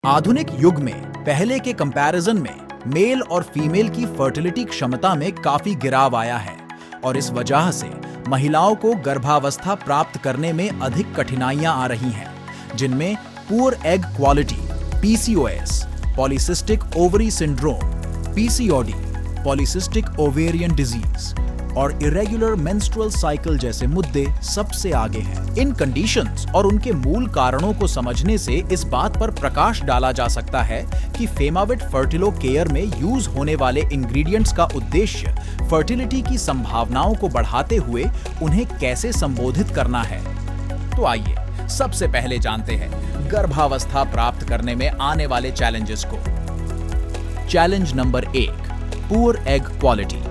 आधुनिक युग में पहले के कंपैरिजन में मेल और फीमेल की फर्टिलिटी क्षमता में काफी गिराव आया है और इस वजह से महिलाओं को गर्भावस्था प्राप्त करने में अधिक कठिनाइयां आ रही हैं, जिनमें poor egg quality, PCOS, polycystic ovary syndrome, PCOD, polycystic ovarian disease और इरेगुलर मेंस्ट्रुअल साइकिल जैसे मुद्दे सबसे आगे हैं। इन कंडीशंस और उनके मूल कारणों को समझने से इस बात पर प्रकाश डाला जा सकता है कि फेमाविट फर्टिलो केयर में यूज होने वाले इंग्रेडिएंट्स का उद्देश्य फर्टिलिटी की संभावनाओं को बढ़ाते हुए उन्हें कैसे संबोधित करना है। तो आइए सबसे पहले जानते हैं गर्भावस्था प्राप्त करने में आने वाले चैलेंजेस को। Challenge number 1, poor egg quality.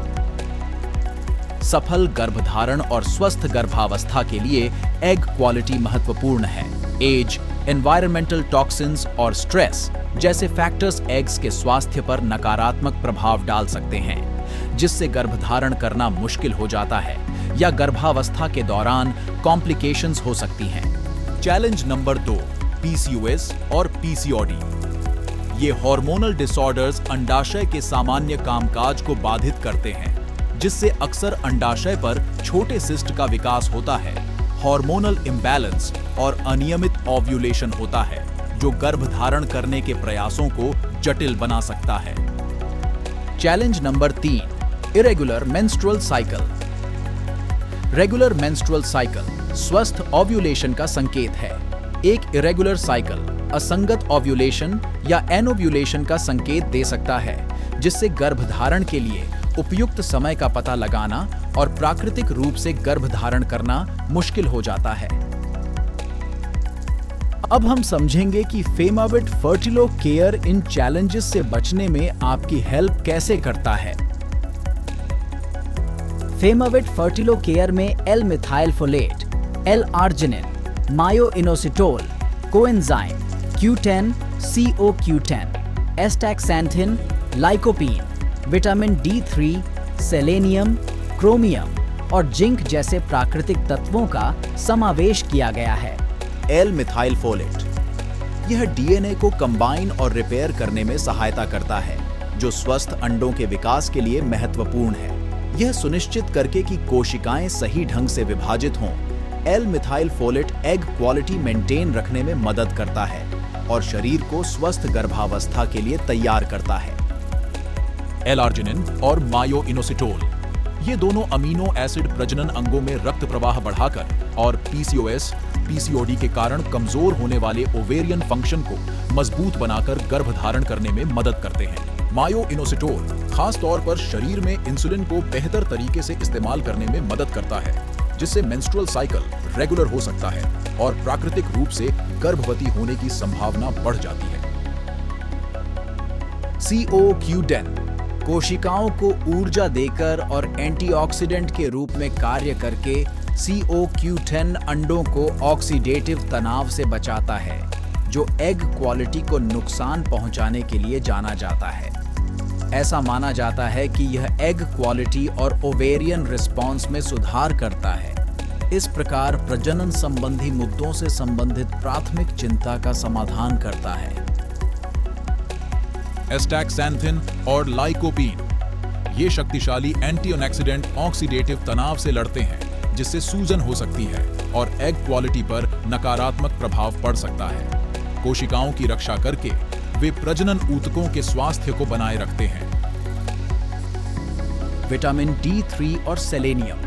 सफल गर्भधारण और स्वस्थ गर्भावस्था के लिए एग क्वालिटी महत्वपूर्ण है। एज, एनवायरमेंटल टॉक्सिन्स और स्ट्रेस जैसे फैक्टर्स एग्स के स्वास्थ्य पर नकारात्मक प्रभाव डाल सकते हैं, जिससे गर्भधारण करना मुश्किल हो जाता है या गर्भावस्था के दौरान कॉम्प्लिकेशंस हो सकती हैं। चैलेंज नंबर 2, पीसीओएस और पीसीओडी। ये हार्मोनल डिसऑर्डर्स अंडाशय के सामान्य कामकाज को बाधित करते हैं, जिससे अक्सर अंडाशय पर छोटे सिस्ट का विकास होता है। हार्मोनल इम्बैलेंस और अनियमित ओव्यूलेशन होता है, जो गर्भधारण करने के प्रयासों को जटिल बना सकता है। Challenge number 3, irregular menstrual cycle. Regular menstrual cycle स्वस्थ ओव्यूलेशन का संकेत है। एक इरेगुलर साइकिल असंगत ओव्यूलेशन या एनोव्यूलेशन का संकेत दे सकता है, जिससे गर्भधारण के लिए उपयुक्त समय का पता लगाना और प्राकृतिक रूप से गर्भधारण करना मुश्किल हो जाता है। अब हम समझेंगे कि फेमाविट फर्टिलो केयर इन चैलेंजेस से बचने में आपकी हेल्प कैसे करता है। फेमाविट फर्टिलो केयर में L methyl folate, L arginine, myoinositol, coenzyme, Q10, CO-Q10, astaxanthin, lycopene, vitamin D3, selenium, chromium और जिंक जैसे प्राकृतिक तत्वों का समावेश किया गया है। एल-मिथाइल फोलेट यह डीएनए को कंबाइन और रिपेयर करने में सहायता करता है, जो स्वस्थ अंडों के विकास के लिए महत्वपूर्ण है। यह सुनिश्चित करके कि कोशिकाएं सही ढंग से विभाजित हों, L-methyl folate egg quality maintain रखने में मदद करता है और शरीर को स्वस्थ गर्भावस्था के लिए तैयार करता है। एल-आर्जिनिन और मायोइनोसिटोल ये दोनों अमीनो एसिड प्रजनन अंगों में रक्त प्रवाह बढ़ाकर और पीसीओएस, पीसीओडी के कारण कमजोर होने वाले ओवेरियन फंक्शन को मजबूत बनाकर गर्भधारण करने में मदद करते हैं। मायोइनोसिटोल खास तौर पर शरीर में इंसुलिन को बेहतर तरीके से इस्तेमाल करने में मदद करता है, जिससे मेंस्ट्रुअल साइकिल रेगुलर हो सकता है और प्राकृतिक रूप से गर्भवती होने की संभावना बढ़ जाती है। CO-Q10 कोशिकाओं को ऊर्जा देकर और एंटीऑक्सीडेंट के रूप में कार्य करके CO-Q10 अंडों को ऑक्सीडेटिव तनाव से बचाता है, जो एग क्वालिटी को नुकसान पहुंचाने के लिए जाना जाता है। ऐसा माना जाता है कि यह एग क्वालिटी और ओवेरियन रिस्पॉन्स में सुधार करता है। इस प्रकार प्रजनन संबंधी मुद्दों से संबंधित प्राथमिक चिंता का समाधान करता है। एस्टैक्सैंथिन और लाइकोपीन ये शक्तिशाली एंटीऑक्सीडेंट ऑक्सीडेटिव तनाव से लड़ते हैं, जिससे सूजन हो सकती है और एग क्वालिटी पर नकारात्मक प्रभाव पड़ सकता है। कोशिकाओं की रक्षा करके वे प्रजनन ऊतकों के स्वास्थ्य को बनाए रखते हैं। विटामिन D3 और सेलेनियम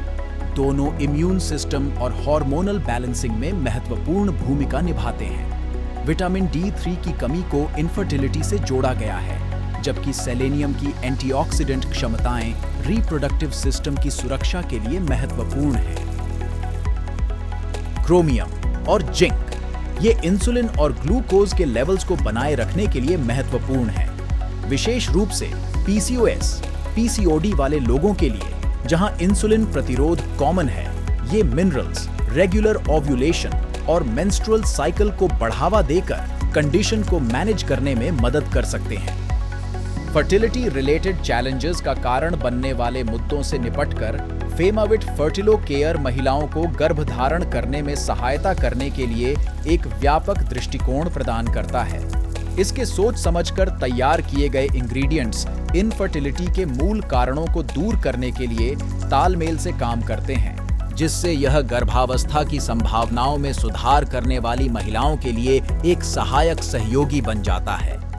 दोनों इम्यून सिस्टम और हार्मोनल बैलेंसिंग में महत्वपूर्ण भूमिका निभाते हैं। विटामिन D3 की कमी को इनफर्टिलिटी से जोड़ा गया है, जबकि सेलेनियम की एंटीऑक्सीडेंट क्षमताएं रिप्रोडक्टिव सिस्टम की सुरक्षा के लिए महत्वपूर्ण है। क्रोमियम और जिंक ये इंसुलिन और ग्लूकोज के लेवल्स को बनाए रखने के लिए महत्वपूर्ण है, विशेष रूप से पीसीओएस, पीसीओडी वाले लोगों के लिए, जहां इंसुलिन प्रतिरोध कॉमन है। ये मिनरल्स रेगुलर ओव्यूलेशन और मेंस्ट्रुअल साइकिल को बढ़ावा देकर कंडीशन को मैनेज करने में मदद कर सकते हैं। फर्टिलिटी रिलेटेड चैलेंजेस का कारण बनने वाले मुद्दों से निपटकर फेमाविट फर्टिलो केयर महिलाओं को गर्भधारण करने में सहायता करने के लिए एक व्यापक दृष्टिकोण प्रदान करता है। इसके सोच समझकर तैयार किए गए इंग्रेडिएंट्स इनफर्टिलिटी के मूल कारणों को दूर करने के लिए तालमेल से काम करते हैं, जिससे यह गर्भावस्था की संभावनाओं में सुधार करने वाली महिलाओं के लिए एक सहायक सहयोगी बन जाता है।